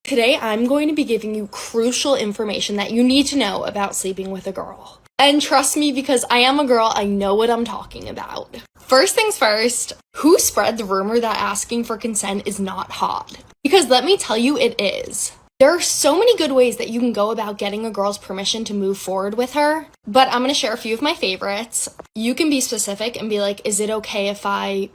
Today, I'm going to be giving you crucial information that you need to know about sleeping with a girl. And trust me, because I am a girl, I know what I'm talking about. First things first, who spread the rumor that asking for consent is not hot? Because let me tell you, it is. There are so many good ways that you can go about getting a girl's permission to move forward with her, but I'm going to share a few of my favorites. You can be specific and be like, is it okay if I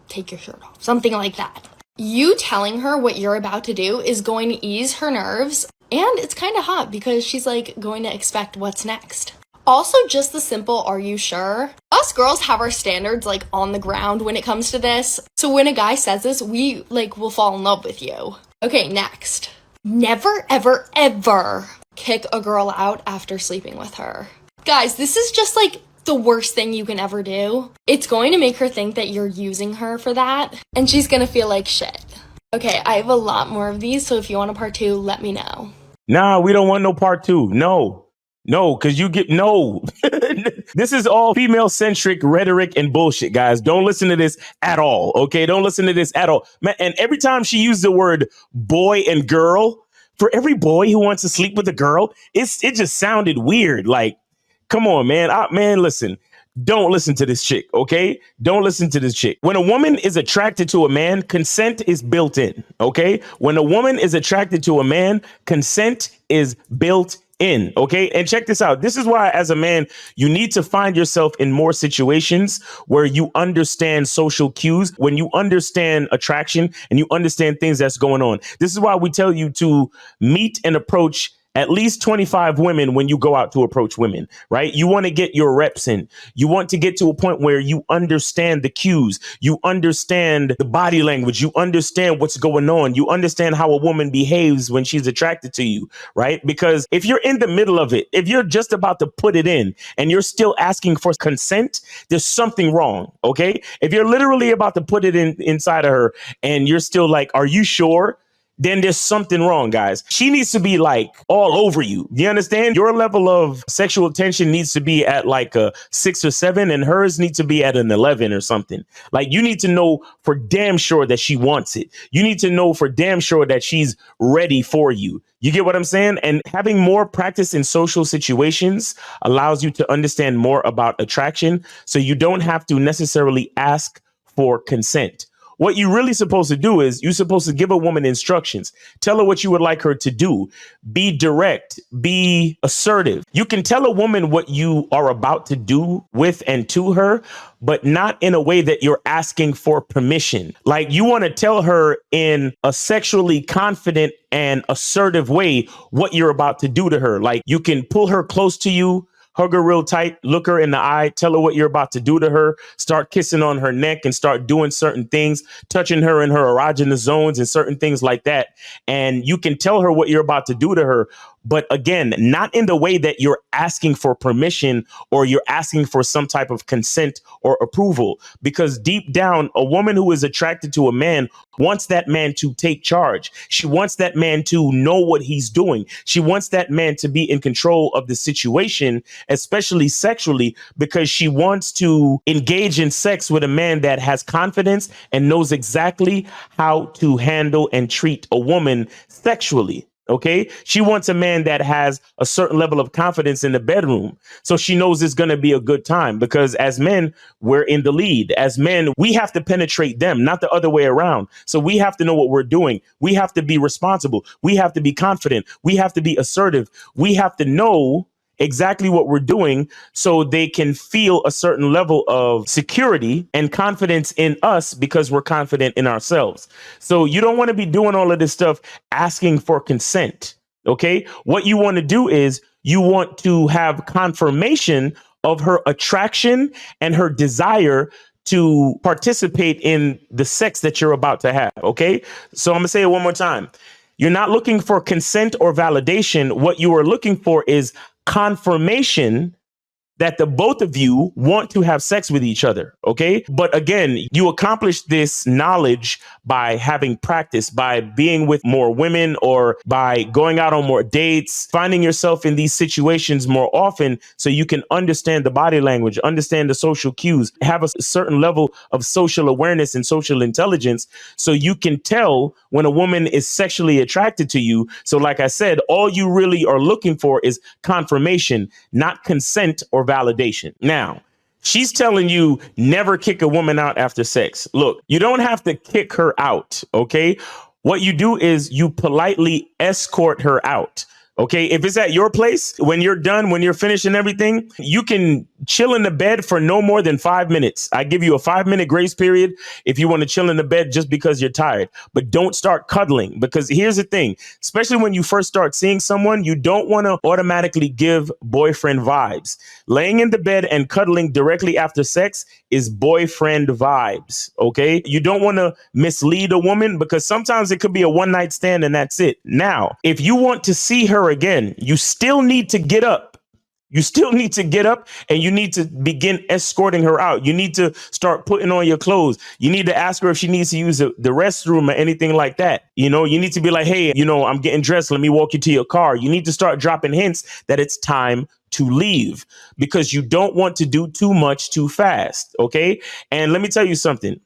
take your shirt off? Something like that. You telling her what you're about to do is going to ease her nerves, and it's kind of hot because she's like going to expect what's next. Also, just the simple, are you sure? Us girls have our standards like on the ground when it comes to this. So when a guy says this, we will fall in love with you. Okay, next. Never, ever, ever kick a girl out after sleeping with her. Guys, this is just the worst thing you can ever do. It's going to make her think that you're using her for that, and she's gonna feel like shit. Okay, I have a lot more of these, so if you want a part 2, let me know. Nah, we don't want no part 2. No, because you get no. This is all female-centric rhetoric and bullshit, guys. Don't listen to this at all, okay? Don't listen to this at all. Man, and every time she used the word boy and girl, for every boy who wants to sleep with a girl, it just sounded weird. Like, come on, man. Man, listen. Don't listen to this chick, okay? Don't listen to this chick. When a woman is attracted to a man, consent is built in, okay? When a woman is attracted to a man, consent is built in, okay? And check this out. This is why, as a man, you need to find yourself in more situations where you understand social cues, when you understand attraction and you understand things that's going on. This is why we tell you to meet and approach at least 25 women when you go out to approach women, right? You want to get your reps in. You want to get to a point where you understand the cues. You understand the body language. You understand what's going on. You understand how a woman behaves when she's attracted to you, right? Because if you're in the middle of it, if you're just about to put it in and you're still asking for consent, there's something wrong, okay? If you're literally about to put it inside of her and you're still like, are you sure? Then there's something wrong, guys. She needs to be all over you. You understand? Your level of sexual tension needs to be at a 6 or 7, and hers needs to be at an 11 or something. You need to know for damn sure that she wants it. You need to know for damn sure that she's ready for you. You get what I'm saying? And having more practice in social situations allows you to understand more about attraction, so you don't have to necessarily ask for consent. What you're really supposed to do is you're supposed to give a woman instructions. Tell her what you would like her to do. Be direct. Be assertive. You can tell a woman what you are about to do with and to her, but not in a way that you're asking for permission. You want to tell her in a sexually confident and assertive way what you're about to do to her. You can pull her close to you, hug her real tight, look her in the eye, tell her what you're about to do to her, start kissing on her neck and start doing certain things, touching her in her erogenous zones and certain things like that. And you can tell her what you're about to do to her. But again, not in the way that you're asking for permission or you're asking for some type of consent or approval, because deep down, a woman who is attracted to a man wants that man to take charge. She wants that man to know what he's doing. She wants that man to be in control of the situation, especially sexually, because she wants to engage in sex with a man that has confidence and knows exactly how to handle and treat a woman sexually. OK, she wants a man that has a certain level of confidence in the bedroom. So she knows it's going to be a good time, because as men, we're in the lead. As men, we have to penetrate them, not the other way around. So we have to know what we're doing. We have to be responsible. We have to be confident. We have to be assertive. We have to know exactly what we're doing so they can feel a certain level of security and confidence in us because we're confident in ourselves. So you don't want to be doing all of this stuff asking for consent. OK, what you want to do is you want to have confirmation of her attraction and her desire to participate in the sex that you're about to have. OK, so I'm going to say it one more time. You're not looking for consent or validation. What you are looking for is confirmation that the both of you want to have sex with each other. Okay. But again, you accomplish this knowledge by having practice, by being with more women, or by going out on more dates, finding yourself in these situations more often so you can understand the body language, understand the social cues, have a certain level of social awareness and social intelligence so you can tell when a woman is sexually attracted to you. So like I said, all you really are looking for is confirmation, not consent or validation. Now, she's telling you never kick a woman out after sex. Look, you don't have to kick her out, okay? What you do is you politely escort her out. Okay, if it's at your place, when you're done, when you're finished and everything, you can chill in the bed for no more than 5 minutes. I give you a 5-minute grace period if you want to chill in the bed just because you're tired. But don't start cuddling, because here's the thing, especially when you first start seeing someone, you don't want to automatically give boyfriend vibes. Laying in the bed and cuddling directly after sex is boyfriend vibes. Okay, you don't want to mislead a woman, because sometimes it could be a one-night stand and that's it. Now, if you want to see her again, you still need to get up. You still need to get up and you need to begin escorting her out. You need to start putting on your clothes. You need to ask her if she needs to use the restroom or anything like that. You know, you need to be like, hey, I'm getting dressed. Let me walk you to your car. You need to start dropping hints that it's time to leave, because you don't want to do too much too fast. Okay. And let me tell you something.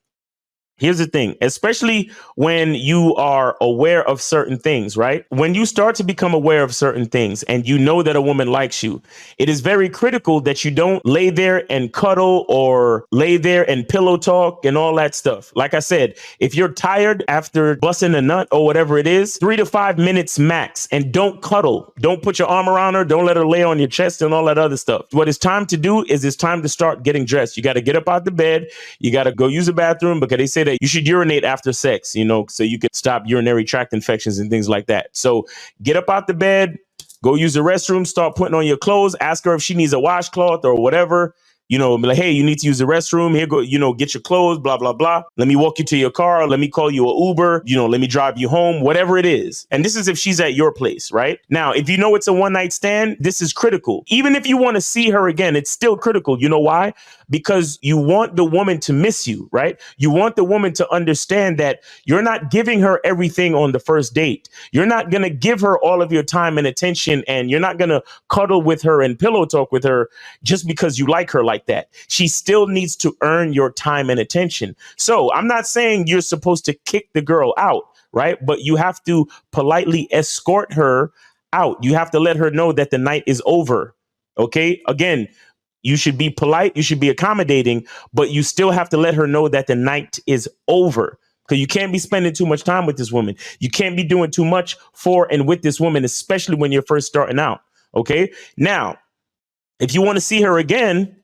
Here's the thing, especially when you are aware of certain things, right? When you start to become aware of certain things and you know that a woman likes you, it is very critical that you don't lay there and cuddle or lay there and pillow talk and all that stuff. Like I said, if you're tired after busting a nut or whatever it is, 3 to 5 minutes max, and don't cuddle. Don't put your arm around her. Don't let her lay on your chest and all that other stuff. What it's time to do is it's time to start getting dressed. You got to get up out the bed. You got to go use the bathroom, because they say that you should urinate after sex, so you can stop urinary tract infections and things like that. So get up out the bed, go use the restroom, start putting on your clothes, ask her if she needs a washcloth or whatever. Be like, hey, you need to use the restroom. Here, go, get your clothes, blah, blah, blah. Let me walk you to your car. Let me call you an Uber. Let me drive you home, whatever it is. And this is if she's at your place, right? Now, if you know it's a one night stand, this is critical. Even if you want to see her again, it's still critical. You know why? Because you want the woman to miss you, right? You want the woman to understand that you're not giving her everything on the first date. You're not going to give her all of your time and attention, and you're not going to cuddle with her and pillow talk with her just because you like her like that. She still needs to earn your time and attention. So I'm not saying you're supposed to kick the girl out, right? But you have to politely escort her out. You have to let her know that the night is over. Okay. Again, you should be polite. You should be accommodating, but you still have to let her know that the night is over. Because you can't be spending too much time with this woman. You can't be doing too much for and with this woman, especially when you're first starting out. Okay. Now, if you want to see her again,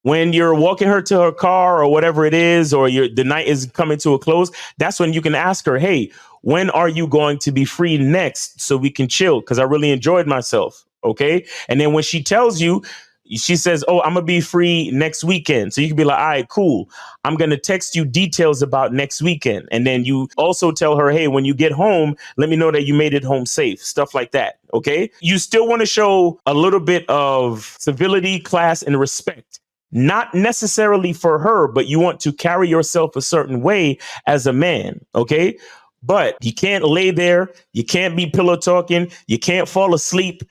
when you're walking her to her car or whatever it is, or the night is coming to a close, that's when you can ask her, hey, when are you going to be free next so we can chill? Because I really enjoyed myself. Okay. And then when she tells you, she says, oh, I'm going to be free next weekend. So you can be like, all right, cool. I'm going to text you details about next weekend. And then you also tell her, hey, when you get home, let me know that you made it home safe. Stuff like that. Okay. You still want to show a little bit of civility, class, and respect. Not necessarily for her, but you want to carry yourself a certain way as a man. Okay. But you can't lay there. You can't be pillow talking. You can't fall asleep.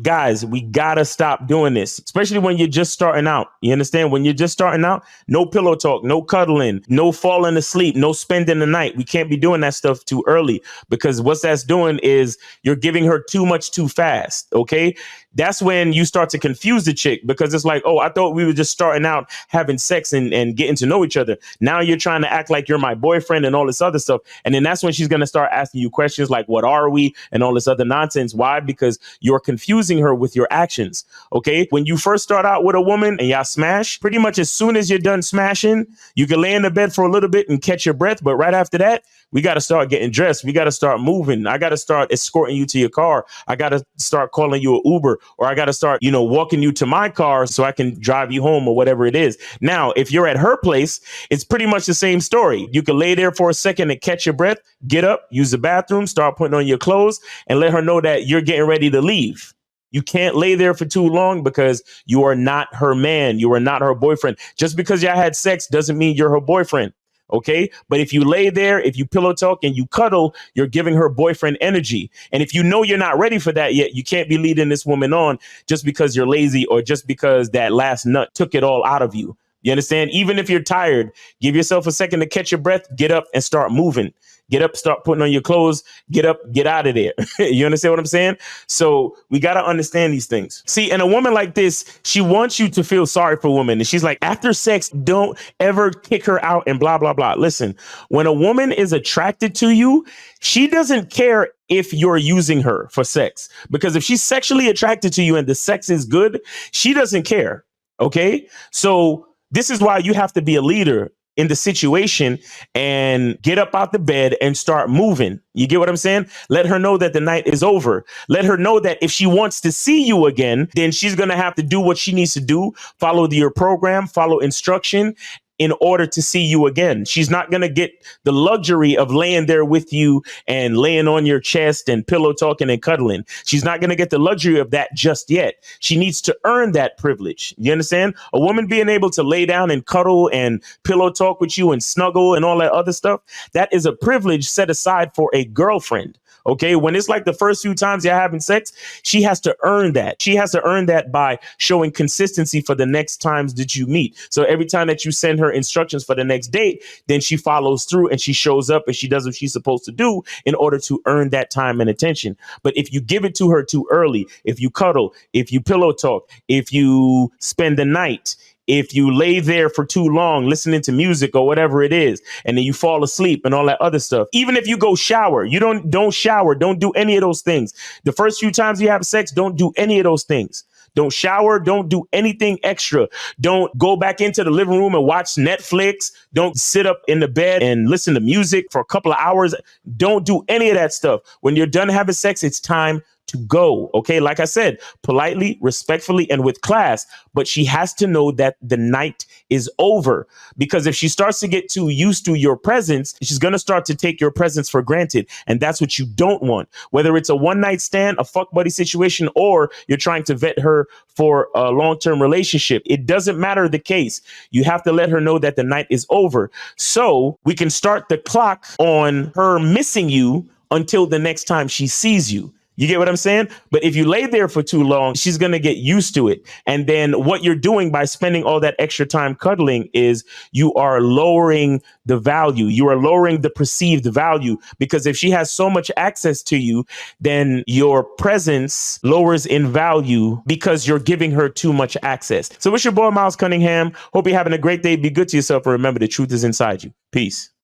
Guys, we gotta stop doing this, especially when you're just starting out. You understand? When you're just starting out, no pillow talk, no cuddling, no falling asleep, no spending the night. We can't be doing that stuff too early, because what that's doing is you're giving her too much too fast. Okay. That's when you start to confuse the chick, because it's like, oh, I thought we were just starting out having sex and getting to know each other. Now you're trying to act like you're my boyfriend and all this other stuff. And then that's when she's going to start asking you questions like, what are we? And all this other nonsense. Why? Because you're confusing her with your actions. Okay. When you first start out with a woman and y'all smash, pretty much as soon as you're done smashing, you can lay in the bed for a little bit and catch your breath. But right after that, we got to start getting dressed. We got to start moving. I got to start escorting you to your car. I got to start calling you an Uber, or I got to start, walking you to my car so I can drive you home or whatever it is. Now, if you're at her place, it's pretty much the same story. You can lay there for a second and catch your breath, get up, use the bathroom, start putting on your clothes, and let her know that you're getting ready to leave. You can't lay there for too long because you are not her man. You are not her boyfriend. Just because y'all had sex doesn't mean you're her boyfriend. Okay. But if you lay there, if you pillow talk and you cuddle, you're giving her boyfriend energy. And if you know you're not ready for that yet, you can't be leading this woman on just because you're lazy or just because that last nut took it all out of you. You understand? Even if you're tired, give yourself a second to catch your breath, get up and start moving. Get up, start putting on your clothes, get up, get out of there. You understand what I'm saying? So we got to understand these things. See, and a woman like this, she wants you to feel sorry for women. And she's like, after sex, don't ever kick her out and blah, blah, blah. Listen, when a woman is attracted to you, she doesn't care if you're using her for sex, because if she's sexually attracted to you and the sex is good, she doesn't care. Okay. So this is why you have to be a leader in the situation and get up out the bed and start moving. You get what I'm saying? Let her know that the night is over. Let her know that if she wants to see you again, then she's going to have to do what she needs to do, follow your program, follow instruction in order to see you again. She's not going to get the luxury of laying there with you and laying on your chest and pillow talking and cuddling. She's not going to get the luxury of that just yet. She needs to earn that privilege. You understand? A woman being able to lay down and cuddle and pillow talk with you and snuggle and all that other stuff, that is a privilege set aside for a girlfriend. Okay, when it's like the first few times you're having sex, she has to earn that. She has to earn that by showing consistency for the next times that you meet. So every time that you send her instructions for the next date, then she follows through and she shows up and she does what she's supposed to do in order to earn that time and attention. But if you give it to her too early, if you cuddle, if you pillow talk, if you spend the night, if you lay there for too long listening to music or whatever it is, and then you fall asleep and all that other stuff, even if you go shower, you don't shower, don't do any of those things. The first few times you have sex, don't do any of those things. Don't shower. Don't do anything extra. Don't go back into the living room and watch Netflix. Don't sit up in the bed and listen to music for a couple of hours. Don't do any of that stuff. When you're done having sex, it's time to go. Okay. Like I said, politely, respectfully, and with class, but she has to know that the night is over, because if she starts to get too used to your presence, she's going to start to take your presence for granted. And that's what you don't want. Whether it's a one night stand, a fuck buddy situation, or you're trying to vet her for a long-term relationship, it doesn't matter the case. You have to let her know that the night is over. So we can start the clock on her missing you until the next time she sees you. You get what I'm saying? But if you lay there for too long, she's going to get used to it. And then what you're doing by spending all that extra time cuddling is you are lowering the value. You are lowering the perceived value, because if she has so much access to you, then your presence lowers in value because you're giving her too much access. So it's your boy, Miles Cunningham. Hope you're having a great day. Be good to yourself. And remember, the truth is inside you. Peace.